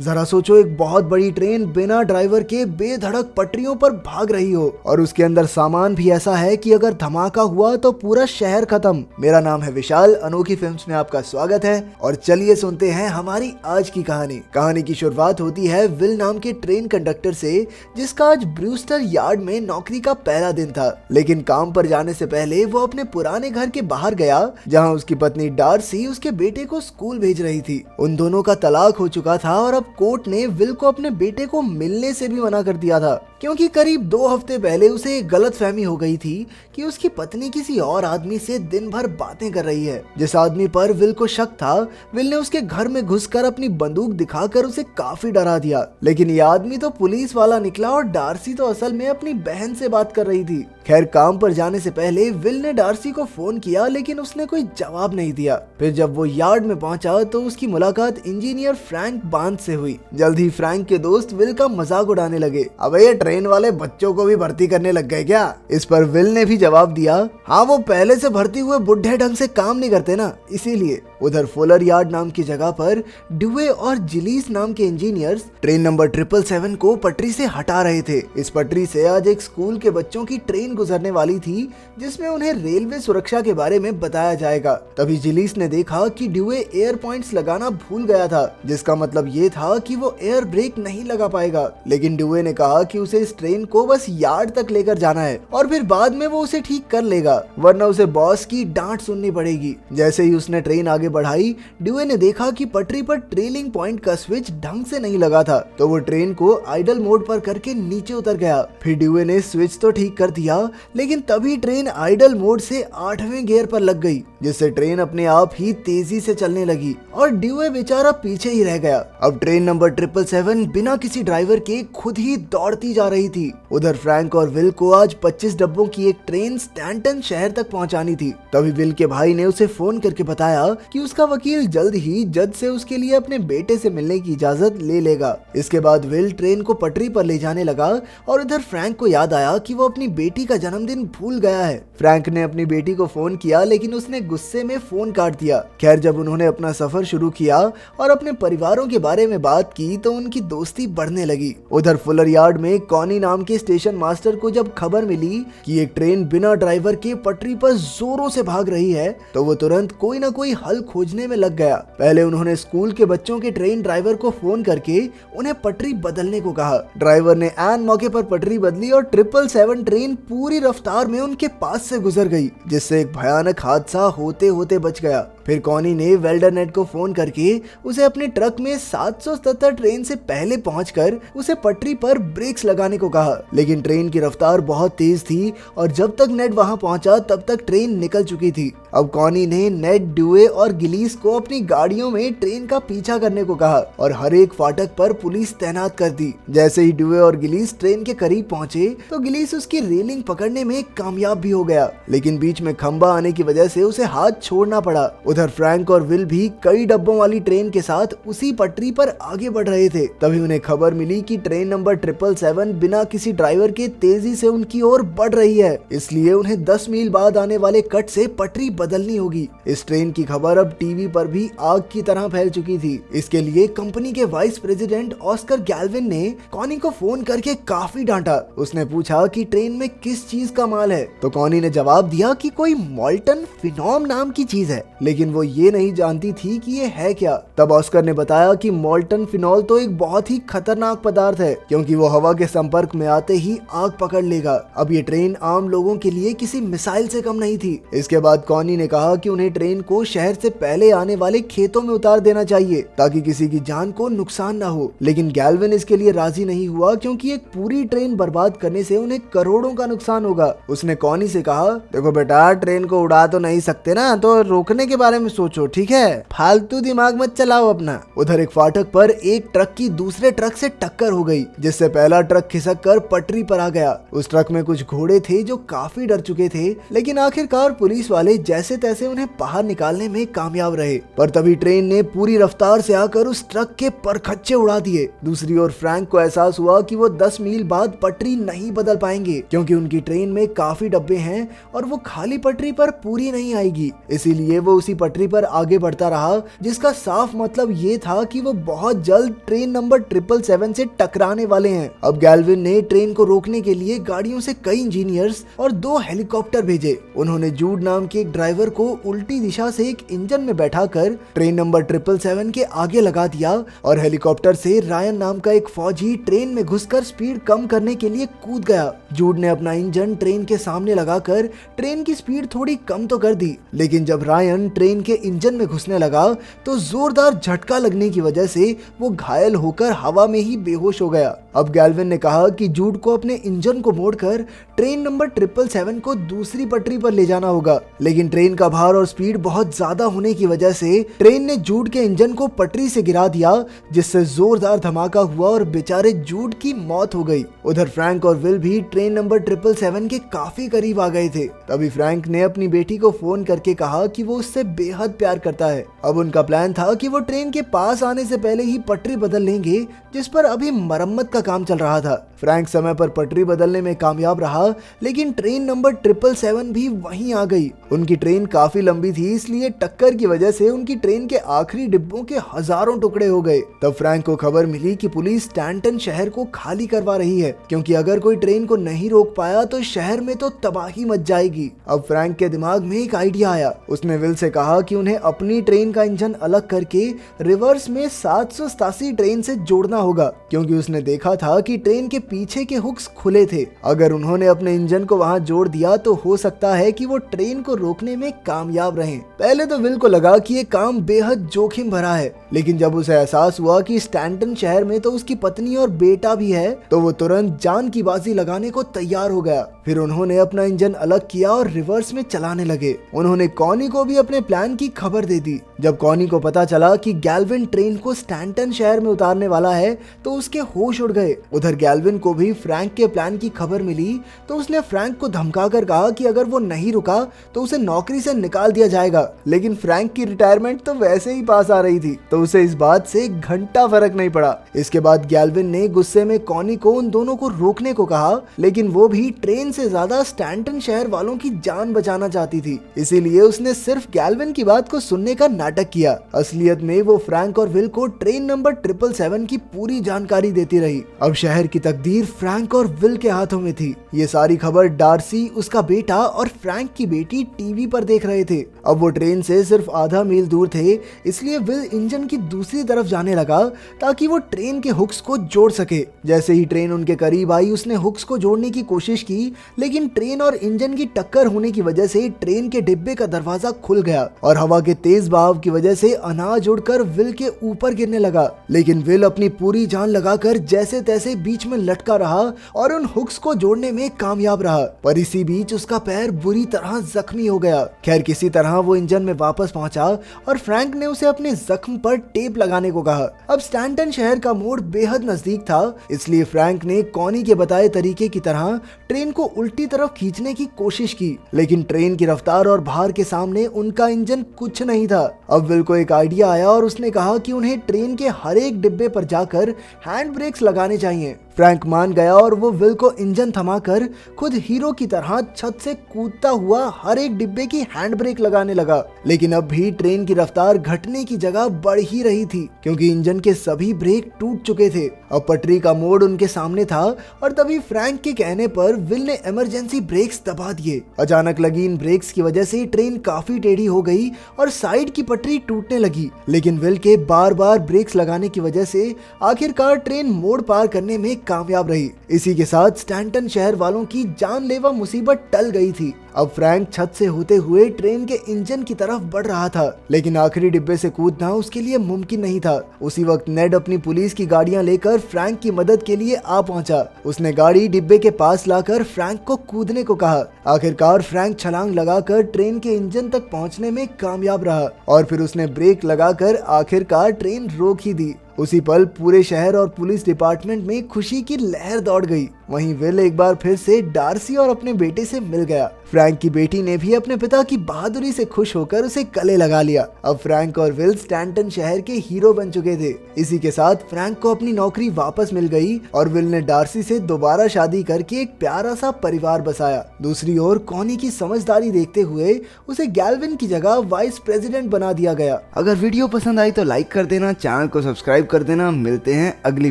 जरा सोचो, एक बहुत बड़ी ट्रेन बिना ड्राइवर के बेधड़क पटरियों पर भाग रही हो और उसके अंदर सामान भी ऐसा है कि अगर धमाका हुआ तो पूरा शहर खत्म। मेरा नाम है विशाल, अनोखी फिल्म्स में आपका स्वागत है और चलिए सुनते हैं हमारी आज की कहानी की शुरुआत होती है विल नाम के ट्रेन कंडक्टर से, जिसका आज ब्रूस्टर यार्ड में नौकरी का पहला दिन था। लेकिन काम पर जाने से पहले वो अपने पुराने घर के बाहर गया, जहाँ उसकी पत्नी डार्सी उसके बेटे को स्कूल भेज रही थी। उन दोनों का तलाक हो चुका था और अब कोर्ट ने विल को अपने बेटे को मिलने से भी मना कर दिया था, क्योंकि करीब 2 हफ्ते पहले उसे एक गलतफहमी हो गई थी कि उसकी पत्नी किसी और आदमी से दिन भर बातें कर रही है। जिस आदमी पर विल को शक था, विल ने उसके घर में घुसकर अपनी बंदूक दिखाकर उसे काफी डरा दिया। लेकिन ये आदमी तो पुलिस वाला निकला और डार्सी तो असल में अपनी बहन से बात कर रही थी। खैर, काम पर जाने से पहले विल ने डार्सी को फोन किया, लेकिन उसने कोई जवाब नहीं दिया। फिर जब वो यार्ड में पहुंचा तो उसकी मुलाकात इंजीनियर फ्रैंक बांध से हुई। जल्द ही फ्रैंक के दोस्त विल का मजाक उड़ाने लगे। अबे ये ट्रेन वाले बच्चों को भी भर्ती करने लग गए क्या? इस पर विल ने भी जवाब दिया, हाँ वो पहले से भर्ती हुए बुढ़े ढंग से काम नहीं करते ना, इसीलिए। उधर फुलर यार्ड नाम की जगह पर ड्यूए और जिलीस नाम के इंजीनियर्स ट्रेन नंबर 777 को पटरी से हटा रहे थे। इस पटरी से आज एक स्कूल के बच्चों की ट्रेन गुजरने वाली थी, जिसमें उन्हें रेलवे सुरक्षा के बारे में बताया जाएगा। तभी जिलीस ने देखा कि ड्यूए एयर पॉइंट्स लगाना भूल गया था, जिसका मतलब ये था कि वो एयर ब्रेक नहीं लगा पाएगा। लेकिन ड्यूए ने कहा कि उसे इस ट्रेन को बस यार्ड तक लेकर जाना है और फिर बाद में वो उसे ठीक कर लेगा, वरना उसे बॉस की डांट सुननी पड़ेगी। जैसे ही उसने ट्रेन आगे बढ़ाई, ड्यूए ने देखा कि पटरी पर ट्रेलिंग पॉइंट का स्विच ढंग से नहीं लगा था, तो वो ट्रेन को आइडल मोड पर करके नीचे उतर गया। फिर ड्यूए ने स्विच तो ठीक कर दिया, लेकिन तभी ट्रेन आइडल मोड से 8वें गियर पर लग गई, जिससे ट्रेन अपने आप ही तेजी से चलने लगी और ड्यूए बेचारा पीछे ही रह गया। अब ट्रेन नंबर 777 बिना किसी ड्राइवर के खुद ही दौड़ती जा रही थी। उधर फ्रैंक और विल को आज 25 डब्बों की एक ट्रेन स्टैंटन शहर तक पहुंचानी थी। तभी विल के भाई ने उसे फोन करके बताया कि उसका वकील जल्द ही जज से उसके लिए अपने बेटे से मिलने की इजाजत ले लेगा। इसके बाद विल ट्रेन को पटरी पर ले जाने लगा और उधर फ्रैंक को याद आया कि वो अपनी बेटी का जन्मदिन भूल गया है। फ्रैंक ने अपनी बेटी को फोन किया, लेकिन उसने गुस्से में फोन काट दिया। खैर, जब उन्होंने अपना सफर शुरू किया और अपने परिवारों के बारे में बात की तो उनकी दोस्ती बढ़ने लगी। उधर फुलर यार्ड में कॉनी नाम के स्टेशन मास्टर को जब खबर मिली कि एक ट्रेन बिना ड्राइवर के पटरी पर जोरों से भाग रही है, तो वो तुरंत कोई ना कोई हल खोजने में लग गया। पहले उन्होंने स्कूल के बच्चों के ट्रेन ड्राइवर को फोन करके उन्हें पटरी बदलने को कहा। ड्राइवर ने ऐन मौके पर पटरी बदली और 777 ट्रेन पूरी रफ्तार में उनके पास से गुजर गई, जिससे एक भयानक हादसा होते होते बच गया। फिर कॉनी ने वेल्डरनेट को फोन करके उसे अपने ट्रक में 777 ट्रेन से पहले पहुंचकर उसे पटरी पर ब्रेक्स लगाने को कहा, लेकिन ट्रेन की रफ्तार बहुत तेज थी और जब तक नेट वहां पहुंचा तब तक ट्रेन निकल चुकी थी। अब कॉनी ने नेट, ड्यूए और गिलीस को अपनी गाड़ियों में ट्रेन का पीछा करने को कहा और हर एक फाटक पर पुलिस तैनात कर दी। जैसे ही ड्यूए और गिलीस ट्रेन के करीब पहुंचे तो गिलीस उसकी रेलिंग पकड़ने में कामयाब भी हो गया, लेकिन बीच में खंबा आने की वजह से उसे हाथ छोड़ना पड़ा। उधर फ्रैंक और विल भी कई डब्बों वाली ट्रेन के साथ उसी पटरी पर आगे बढ़ रहे थे। तभी उन्हें खबर मिली कि ट्रेन नंबर 777 बिना किसी ड्राइवर के तेजी से उनकी ओर बढ़ रही है, इसलिए उन्हें 10 मील बाद आने वाले कट से पटरी बदलनी होगी। इस ट्रेन की खबर अब टीवी पर भी आग की तरह फैल चुकी थी। इसके लिए कंपनी के वाइस प्रेसिडेंट ऑस्कर गैल्विन ने कॉनी को फोन करके काफी डांटा। उसने पूछा कि ट्रेन में किस चीज का माल है, तो कॉनी ने जवाब दिया कि कोई मोल्टन फिनॉम नाम की चीज है, लेकिन वो ये नहीं जानती थी कि ये है क्या। तब ऑस्कर ने बताया कि मोल्टन फिनॉल तो एक बहुत ही खतरनाक पदार्थ है, क्योंकि वो हवा के संपर्क में आते ही आग पकड़ लेगा। अब ये ट्रेन आम लोगों के लिए किसी मिसाइल से कम नहीं थी। इसके बाद कॉनी ने कहा कि उन्हें ट्रेन को शहर से पहले आने वाले खेतों में उतार देना चाहिए, ताकि किसी की जान को नुकसान न हो। लेकिन गैल्विन इसके लिए राजी नहीं हुआ, क्योंकि एक पूरी ट्रेन बर्बाद करने से उन्हें करोड़ों का नुकसान होगा। उसने कॉनी से कहा, देखो बेटा, ट्रेन को उड़ा तो नहीं सकते ना, तो रोकने के बारे में सोचो, ठीक है? फालतू दिमाग मत चलाओ अपना। उधर एक फाटक पर एक ट्रक की दूसरे ट्रक से टक्कर हो गई, जिससे पहला ट्रक खिसक कर पटरी पर आ गया। उस ट्रक में कुछ घोड़े थे जो काफी डर चुके थे, लेकिन आखिरकार पुलिस वाले जैसे तैसे उन्हें बाहर निकालने में कामयाब रहे। पर तभी ट्रेन ने पूरी रफ्तार से आकर उस ट्रक के परखच्चे उड़ा दिए। दूसरी ओर फ्रैंक को एहसास हुआ कि वो 10 मील बाद पटरी नहीं बदल पाएंगे, क्योंकि उनकी ट्रेन में काफी डब्बे हैं और वो खाली पटरी पर पूरी नहीं आएगी। इसीलिए वो उसी पटरी पर आगे बढ़ता रहा, जिसका साफ मतलब ये था कि वो बहुत जल्द ट्रेन नंबर 777 से टकराने वाले हैं। अब गैल्विन ने ट्रेन को रोकने के लिए गाड़ियों से कई इंजीनियर्स और 2 हेलीकॉप्टर भेजे। उन्होंने जूड नाम के एक ड्राइवर को उल्टी दिशा से एक इंजन में बैठाकर ट्रेन नंबर 777 के आगे लगा दिया और हेलीकॉप्टर से रायन नाम का एक फौजी ट्रेन में घुसकर स्पीड कम करने के लिए कूद गया। जूड ने अपना इंजन ट्रेन के सामने लगाकर ट्रेन की स्पीड थोड़ी कम तो कर दी, लेकिन जब रायन ट्रेन के इंजन में घुसने लगा तो जोरदार झटका लगने की वजह से वो घायल होकर हवा में ही बेहोश हो गया। अब गैल्विन ने कहा कि जूड को अपने इंजन को मोड़कर ट्रेन नंबर 777 को दूसरी पटरी पर ले जाना होगा, लेकिन ट्रेन का भार और स्पीड बहुत ज्यादा होने की वजह से ट्रेन ने जूड के इंजन को पटरी से गिरा दिया, जिससे जोरदार धमाका हुआ और बेचारे जूड की मौत हो गई। उधर फ्रैंक और विल भी ट्रेन नंबर 777 के काफी करीब आ गए थे। तभी फ्रैंक ने अपनी बेटी को फोन करके कहा कि वो उससे बेहद प्यार करता है। अब उनका प्लान था कि वो ट्रेन के पास आने से पहले ही पटरी बदल लेंगे, जिस पर अभी मरम्मत का काम चल रहा था। फ्रैंक समय पर पटरी बदलने में कामयाब रहा, लेकिन ट्रेन नंबर 777 भी वहीं आ गई। उनकी ट्रेन काफी लंबी थी, इसलिए टक्कर की वजह से उनकी ट्रेन के आखिरी डिब्बों के हजारों टुकड़े हो गए। तब फ्रैंक को खबर मिली कि पुलिस स्टैंटन शहर को खाली करवा रही है, क्योंकि अगर कोई ट्रेन को नहीं रोक पाया तो शहर में तो तबाही मच जाएगी। अब फ्रैंक के दिमाग में एक आइडिया आया। उसने विल से कहा कि उन्हें अपनी ट्रेन का इंजन अलग करके रिवर्स में 787 ट्रेन से जोड़ना होगा, क्योंकि उसने देखा था कि ट्रेन के पीछे के हुक्स खुले थे। अगर उन्होंने अपने इंजन को वहां जोड़ दिया तो हो सकता है कि वो ट्रेन को रोकने में कामयाब रहें। पहले तो विल को लगा कि ये काम बेहद जोखिम भरा है, लेकिन जब उसे एहसास हुआ कि स्टैंटन शहर में तो उसकी पत्नी और बेटा भी है, तो वो तुरंत जान की बाजी लगाने को तैयार हो गया। फिर उन्होंने अपना इंजन अलग किया और रिवर्स में चलाने लगे। उन्होंने कॉनी को भी अपने प्लान की खबर दे दी। जब कॉनी को पता चला कि गैल्विन ट्रेन को स्टैंटन शहर में उतारने वाला है तो उसके होश उड़ गए। उधर गैल्विन को भी फ्रैंक के प्लान की खबर मिली, तो उसने फ्रैंक को धमकाकर कहा कि अगर वो नहीं रुका तो उसे नौकरी से निकाल दिया जाएगा। लेकिन फ्रैंक की रिटायरमेंट तो वैसे ही पास आ रही थी, तो उसे इस बात से घंटा फर्क नहीं पड़ा। इसके बाद गैल्विन ने गुस्से में कॉनी को उन दोनों को रोकने को कहा, लेकिन वो भी ट्रेन से ज्यादा स्टैंटन शहर वालों की जान बचाना चाहती थी, इसीलिए उसने सिर्फ गैल्विन की बात को सुनने का नाटक किया। असलियत में वो फ्रैंक और विल को ट्रेन नंबर 777 की पूरी जानकारी देती रही। अब शहर की तकदीर फ्रैंक और विल के हाथों में थी। ये सारी खबर डार्सी, उसका बेटा और फ्रैंक की बेटी टीवी पर देख रहे थे। अब वो ट्रेन से सिर्फ आधा मील दूर थे, इसलिए विल इंजन की दूसरी तरफ जाने लगा ताकि वो ट्रेन के हुक्स को जोड़ सके। जैसे ही ट्रेन उनके करीब आई, उसने हुक्स को जोड़ने की कोशिश की, लेकिन ट्रेन और इंजन की टक्कर होने की वजह से ट्रेन के डिब्बे का दरवाजा खुल गया और हवा के तेज बहाव की वजह से अनाज उड़कर विल के ऊपर गिरने लगा। लेकिन विल अपनी पूरी जान लगाकर जैसे तैसे बीच में लटका रहा और उन हुक्स को जोड़ने में कामयाब रहा, पर इसी बीच उसका पैर बुरी तरह जख्मी हो गया। खैर, किसी तरह वो इंजन में वापस पहुंचा और फ्रैंक ने उसे अपने जख्म पर टेप लगाने को कहा। अब स्टैंटन शहर का मोड़ बेहद नजदीक था, इसलिए फ्रैंक ने कॉनी के बताए तरीके की तरह ट्रेन को उल्टी तरफ खींचने की कोशिश की, लेकिन ट्रेन की रफ्तार और भार के सामने उनका इंजन कुछ नहीं था। अब विल को एक आइडिया आया और उसने कहा कि उन्हें ट्रेन के हर एक डिब्बे पर जाकर हैंड ब्रेक्स लगाने चाहिए। फ्रैंक मान गया और वो विल को इंजन थमाकर खुद हीरो की तरह छत से कूदता हुआ हर एक डिब्बे की हैंड ब्रेक लगाने लगा। लेकिन अब भी ट्रेन की रफ्तार घटने की जगह बढ़ ही रही थी, क्योंकि इंजन के सभी ब्रेक टूट चुके थे। अब पटरी का मोड़ उनके सामने था और तभी फ्रैंक के कहने पर विल ने इमरजेंसी ब्रेक्स दबा दिए। अचानक लगी इन ब्रेक्स की वजह से ट्रेन काफी टेढ़ी हो गई और साइड की पटरी टूटने लगी। लेकिन विल के बार बार ब्रेक्स लगाने की वजह से आखिरकार ट्रेन मोड़ पार करने में कामयाब रही। इसी के साथ स्टैंटन शहर वालों की जानलेवा मुसीबत टल गई थी। अब फ्रैंक छत से होते हुए ट्रेन के इंजन की तरफ बढ़ रहा था, लेकिन आखिरी डिब्बे से कूदना उसके लिए मुमकिन नहीं था। उसी वक्त नेड अपनी पुलिस की गाड़ियां लेकर फ्रैंक की मदद के लिए आ पहुंचा। उसने गाड़ी डिब्बे के पास लाकर फ्रैंक को कूदने को कहा। आखिरकार फ्रैंक छलांग लगाकर ट्रेन के इंजन तक पहुंचने में कामयाब रहा और फिर उसने ब्रेक लगाकर आखिरकार ट्रेन रोक ही दी। उसी पल पूरे शहर और पुलिस डिपार्टमेंट में खुशी की लहर दौड़ गई। वहीं विल एक बार फिर से डार्सी और अपने बेटे से मिल गया। फ्रैंक की बेटी ने भी अपने पिता की बहादुरी से खुश होकर उसे गले लगा लिया। अब फ्रैंक और विल स्टैंटन शहर के हीरो बन चुके थे। इसी के साथ फ्रैंक को अपनी नौकरी वापस मिल गई और विल ने डार्सी से दोबारा शादी करके एक प्यारा सा परिवार बसाया। दूसरी ओर कॉनी की समझदारी देखते हुए उसे गैल्विन की जगह वाइस प्रेसिडेंट बना दिया गया। अगर वीडियो पसंद आई तो लाइक कर देना, चैनल को सब्सक्राइब कर देना। मिलते हैं अगली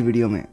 वीडियो में।